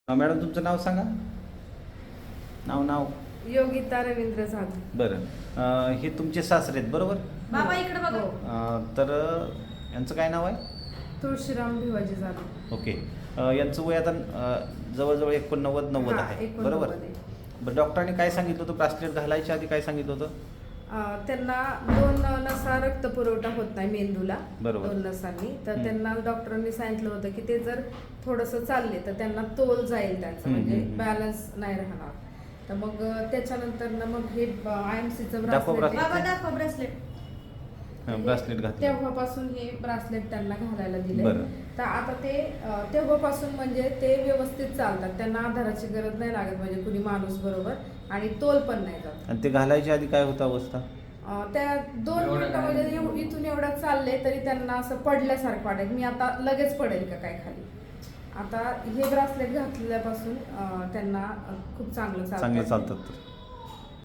Madam तुमचं नाव सांगा. नाव योगिता रवींद्र जाधव. बरं. हे तुमचे सासरे आहेत बरोबर? बाबा इकडे बघा. तर यांचं काय नाव आहे? तुळशीराम भिवाजी जाधव. ओके. यांचं वय आता जवळजवळ 89-90 आहे बरोबर? बरं, डॉक्टरांनी काय सांगितलं होतं? ब्रासलेट घालायच्या आधी काय सांगितलं होतं? त्यांना 2 नसा रक्त पुरवठा होत नाही मेंदूला. बरोबर. 2 नसांनी तर त्यांना डॉक्टरांनी सांगितलं होतं की ते जर थोडंसं चालले तर त्यांना तोल जाईल त्यांचं, म्हणजे बॅलन्स नाही राहणार. तर मग त्याच्यानंतर ना मग हे IMCचं दाखवा बाबा दाखवा ब्रेसलेट. ब्रासलेट घातलं. तेव्हापासून हे ब्रासलेट त्यांना घालायला दिले. बरं. तर आता ते तेव्हापासून म्हणजे ते व्यवस्थित चालतात, त्यांना आधाराची गरज नाही लागत, म्हणजे कुणी माणूस बरोबर, आणि तोल पण नाही जात. आणि ते घालायच्या आधी काय होतं अवस्था? त्या 2 मिनिटामध्ये इथून एवढं चालले तरी त्यांना असं पडल्यासारखं वाटायचं, मी आता लगेच पडेल का काय खाली. आता हे ब्रासलेट घातल्यापासून त्यांना खूप चांगलं चांगले चालतात.